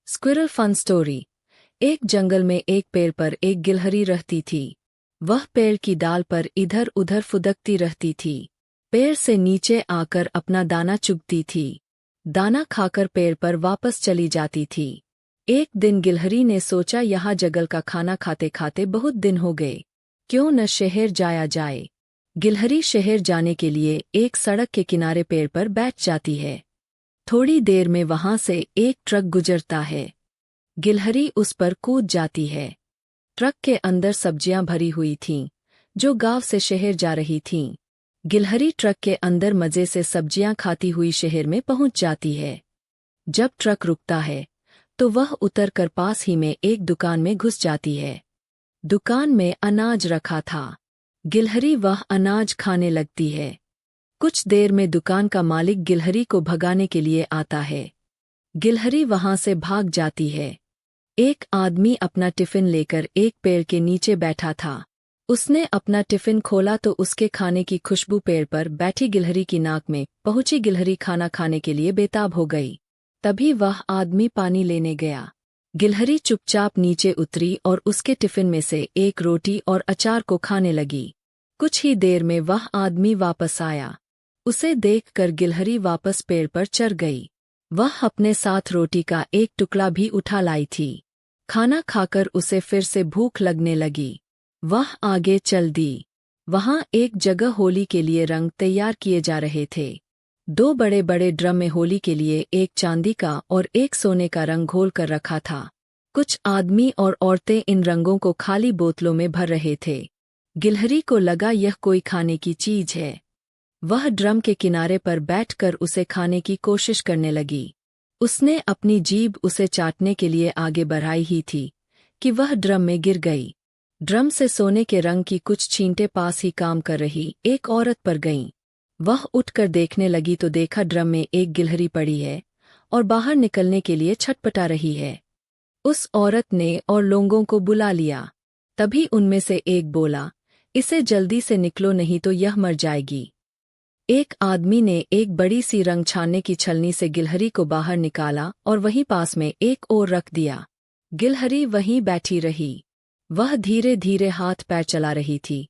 Squirrel fun story. एक जंगल में एक पेड़ पर एक गिलहरी रहती थी। वह पेड़ की डाल पर इधर उधर फुदकती रहती थी। पेड़ से नीचे आकर अपना दाना चुगती थी। दाना खाकर पेड़ पर वापस चली जाती थी। एक दिन गिलहरी ने सोचा, यहाँ जंगल का खाना खाते खाते बहुत दिन हो गए, क्यों न शहर जाया जाए। गिलहरी शहर जाने के लिए एक सड़क के किनारे पेड़ पर बैठ जाती है। थोड़ी देर में वहां से एक ट्रक गुजरता है। गिलहरी उस पर कूद जाती है। ट्रक के अंदर सब्जियां भरी हुई थीं, जो गांव से शहर जा रही थीं। गिलहरी ट्रक के अंदर मजे से सब्जियां खाती हुई शहर में पहुंच जाती है। जब ट्रक रुकता है तो वह उतरकर पास ही में एक दुकान में घुस जाती है। दुकान में अनाज रखा था। गिलहरी वह अनाज खाने लगती है। कुछ देर में दुकान का मालिक गिलहरी को भगाने के लिए आता है। गिलहरी वहां से भाग जाती है। एक आदमी अपना टिफिन लेकर एक पेड़ के नीचे बैठा था। उसने अपना टिफिन खोला तो उसके खाने की खुशबू पेड़ पर बैठी गिलहरी की नाक में पहुंची। गिलहरी खाना खाने के लिए बेताब हो गई। तभी वह आदमी पानी लेने गया। गिलहरी चुपचाप नीचे उतरी और उसके टिफिन में से एक रोटी और अचार को खाने लगी। कुछ ही देर में वह आदमी वापस आया। उसे देखकर गिलहरी वापस पेड़ पर चढ़ गई। वह अपने साथ रोटी का एक टुकड़ा भी उठा लाई थी। खाना खाकर उसे फिर से भूख लगने लगी। वह आगे चल दी। वहां एक जगह होली के लिए रंग तैयार किए जा रहे थे। दो बड़े बड़े ड्रम में होली के लिए एक चांदी का और एक सोने का रंग घोल कर रखा था। कुछ आदमी और औरतें इन रंगों को खाली बोतलों में भर रहे थे। गिलहरी को लगा यह कोई खाने की चीज है। वह ड्रम के किनारे पर बैठकर उसे खाने की कोशिश करने लगी। उसने अपनी जीभ उसे चाटने के लिए आगे बढ़ाई ही थी कि वह ड्रम में गिर गई। ड्रम से सोने के रंग की कुछ छींटे पास ही काम कर रही एक औरत पर गईं। वह उठकर देखने लगी तो देखा ड्रम में एक गिलहरी पड़ी है और बाहर निकलने के लिए छटपटा रही है। उस औरत ने और लोगों को बुला लिया। तभी उनमें से एक बोला, इसे जल्दी से निकलो नहीं तो यह मर जाएगी। एक आदमी ने एक बड़ी सी रंग छानने की छलनी से गिलहरी को बाहर निकाला और वहीं पास में एक और रख दिया। गिलहरी वहीं बैठी रही। वह धीरे धीरे हाथ पैर चला रही थी,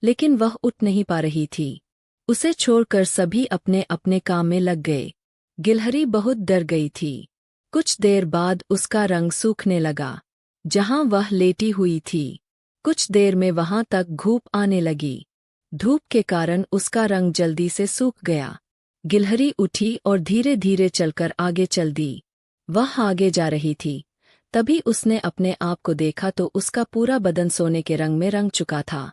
लेकिन वह उठ नहीं पा रही थी। उसे छोड़कर सभी अपने अपने काम में लग गए। गिलहरी बहुत डर गई थी। कुछ देर बाद उसका रंग सूखने लगा, जहां वह लेटी हुई थी। कुछ देर में वहां तक धूप आने लगी। धूप के कारण उसका रंग जल्दी से सूख गया। गिलहरी उठी और धीरे धीरे चलकर आगे चल दी। वह आगे जा रही थी। तभी उसने अपने आप को देखा तो उसका पूरा बदन सोने के रंग में रंग चुका था।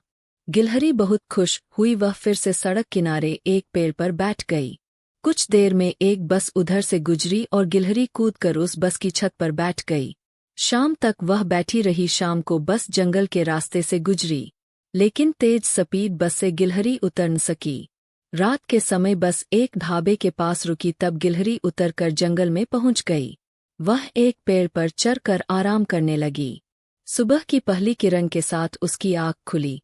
गिलहरी बहुत खुश हुई। वह फिर से सड़क किनारे एक पेड़ पर बैठ गई। कुछ देर में एक बस उधर से गुजरी और गिलहरी कूदकर उस बस की छत पर बैठ गई। शाम तक वह बैठी रही। शाम को बस जंगल के रास्ते से गुजरी, लेकिन तेज स्पीड बस से गिलहरी उतर न सकी। रात के समय बस एक ढाबे के पास रुकी। तब गिलहरी उतरकर जंगल में पहुंच गई। वह एक पेड़ पर चढ़कर आराम करने लगी। सुबह की पहली किरण के साथ उसकी आँख खुली।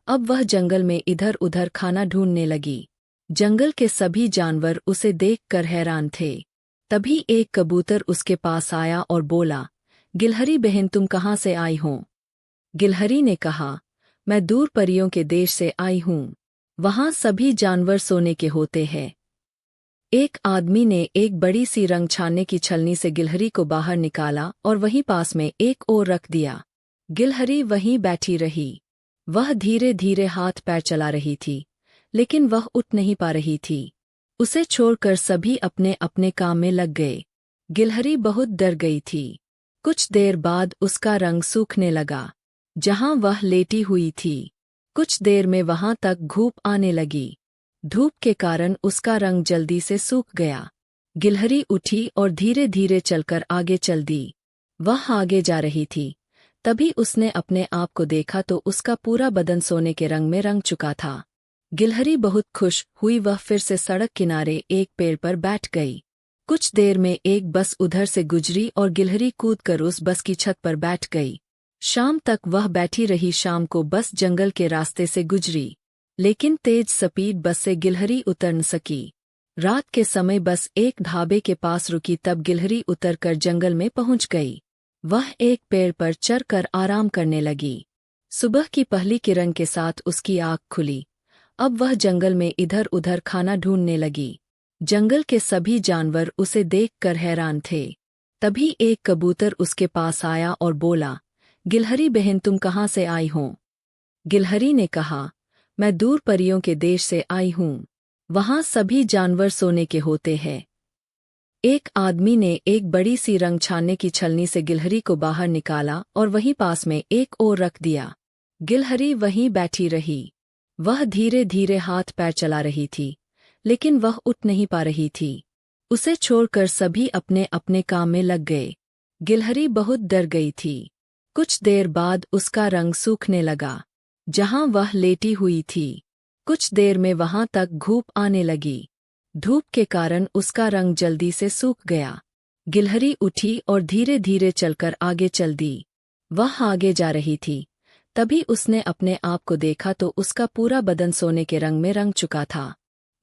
अब वह जंगल में इधर उधर खाना ढूंढने लगी। जंगल के सभी जानवर उसे देखकर हैरान थे। तभी एक कबूतर उसके पास आया और बोला, गिलहरी बहन, तुम कहाँ से आई हो? गिलहरी ने कहा, मैं दूर परियों के देश से आई हूँ। वहाँ सभी जानवर सोने के होते हैं। एक आदमी ने एक बड़ी सी रंग छानने की छलनी से गिलहरी को बाहर निकाला और वहीं पास में एक और रख दिया। गिलहरी वहीं बैठी रही। वह धीरे धीरे हाथ पैर चला रही थी, लेकिन वह उठ नहीं पा रही थी। उसे छोड़कर सभी अपने अपने काम में लग गए। गिलहरी बहुत डर गई थी। कुछ देर बाद उसका रंग सूखने लगा, जहां वह लेटी हुई थी। कुछ देर में वहां तक धूप आने लगी। धूप के कारण उसका रंग जल्दी से सूख गया। गिलहरी उठी और धीरे धीरे चलकर आगे चल दी। वह आगे जा रही थी। तभी उसने अपने आप को देखा तो उसका पूरा बदन सोने के रंग में रंग चुका था। गिलहरी बहुत खुश हुई। वह फिर से सड़क किनारे एक पेड़ पर बैठ गई। कुछ देर में एक बस उधर से गुजरी और गिलहरी कूदकर उस बस की छत पर बैठ गई। शाम तक वह बैठी रही। शाम को बस जंगल के रास्ते से गुजरी, लेकिन तेज स्पीड बस से गिलहरी उतर न सकी। रात के समय बस एक ढाबे के पास रुकी, तब गिलहरी उतरकर जंगल में पहुंच गई। वह एक पेड़ पर चढ़कर आराम करने लगी। सुबह की पहली किरण के साथ उसकी आँख खुली। अब वह जंगल में इधर उधर खाना ढूंढने लगी। जंगल के सभी जानवर उसे देखकर हैरान थे। तभी एक कबूतर उसके पास आया और बोला, गिलहरी बहन, तुम कहाँ से आई हो? गिलहरी ने कहा, मैं दूर परियों के देश से आई हूँ। वहाँ सभी जानवर सोने के होते हैं। एक आदमी ने एक बड़ी सी रंग छानने की छलनी से गिलहरी को बाहर निकाला और वहीं पास में एक और रख दिया। गिलहरी वहीं बैठी रही। वह धीरे धीरे हाथ पैर चला रही थी, लेकिन वह उठ नहीं पा रही थी। उसे छोड़कर सभी अपने अपने काम में लग गए। गिलहरी बहुत डर गई थी। कुछ देर बाद उसका रंग सूखने लगा जहां वह लेटी हुई थी। कुछ देर में वहां तक धूप आने लगी। धूप के कारण उसका रंग जल्दी से सूख गया। गिलहरी उठी और धीरे धीरे चलकर आगे चल दी। वह आगे जा रही थी, तभी उसने अपने आप को देखा तो उसका पूरा बदन सोने के रंग में रंग चुका था।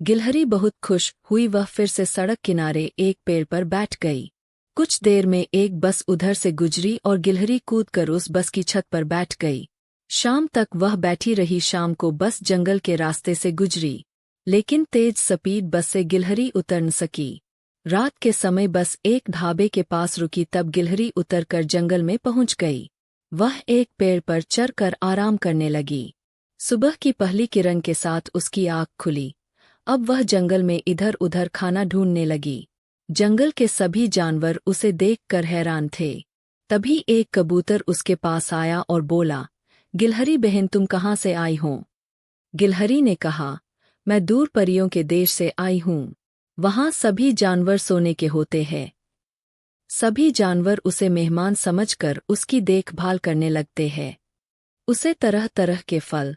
गिलहरी बहुत खुश हुई। वह फिर से सड़क किनारे एक पेड़ पर बैठ गई। कुछ देर में एक बस उधर से गुजरी और गिलहरी कूदकर उस बस की छत पर बैठ गई। शाम तक वह बैठी रही। शाम को बस जंगल के रास्ते से गुजरी, लेकिन तेज स्पीड बस से गिलहरी उतर न सकी। रात के समय बस एक ढाबे के पास रुकी, तब गिलहरी उतरकर जंगल में पहुंच गई। वह एक पेड़ पर चढ़कर आराम करने लगी। सुबह की पहली किरण के साथ उसकी आँख खुली। अब वह जंगल में इधर उधर खाना ढूंढने लगी। जंगल के सभी जानवर उसे देखकर हैरान थे। तभी एक कबूतर उसके पास आया और बोला, गिलहरी बहन, तुम कहाँ से आई हो? गिलहरी ने कहा, मैं दूर परियों के देश से आई हूँ। वहाँ सभी जानवर सोने के होते हैं। सभी जानवर उसे मेहमान समझकर उसकी देखभाल करने लगते हैं। उसे तरह तरह के फल,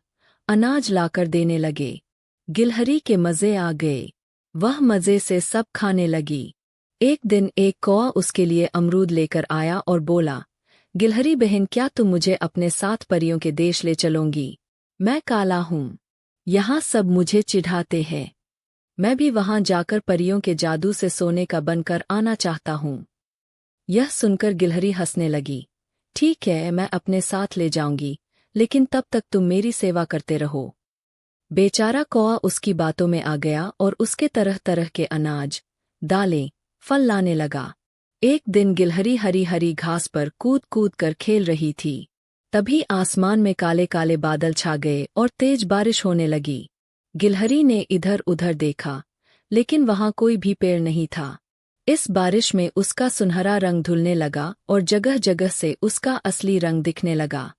अनाज लाकर देने लगे। गिलहरी के मज़े आ गए। वह मज़े से सब खाने लगी। एक दिन एक कौआ उसके लिए अमरूद लेकर आया और बोला, गिलहरी बहन, क्या तुम मुझे अपने साथ परियों के देश ले चलोगी? मैं काला हूँ। यहाँ सब मुझे चिढ़ाते हैं। मैं भी वहाँ जाकर परियों के जादू से सोने का बनकर आना चाहता हूँ। यह सुनकर गिलहरी हंसने लगी। ठीक है, मैं अपने साथ ले जाऊंगी, लेकिन तब तक तुम मेरी सेवा करते रहो। बेचारा कौआ उसकी बातों में आ गया और उसके तरह तरह के अनाज, दालें, फल लाने लगा। एक दिन गिलहरी हरी हरी घास पर कूद कूद कर खेल रही थी। तभी आसमान में काले काले बादल छा गए और तेज बारिश होने लगी। गिलहरी ने इधर उधर देखा, लेकिन वहां कोई भी पेड़ नहीं था। इस बारिश में उसका सुनहरा रंग धुलने लगा और जगह जगह से उसका असली रंग दिखने लगा।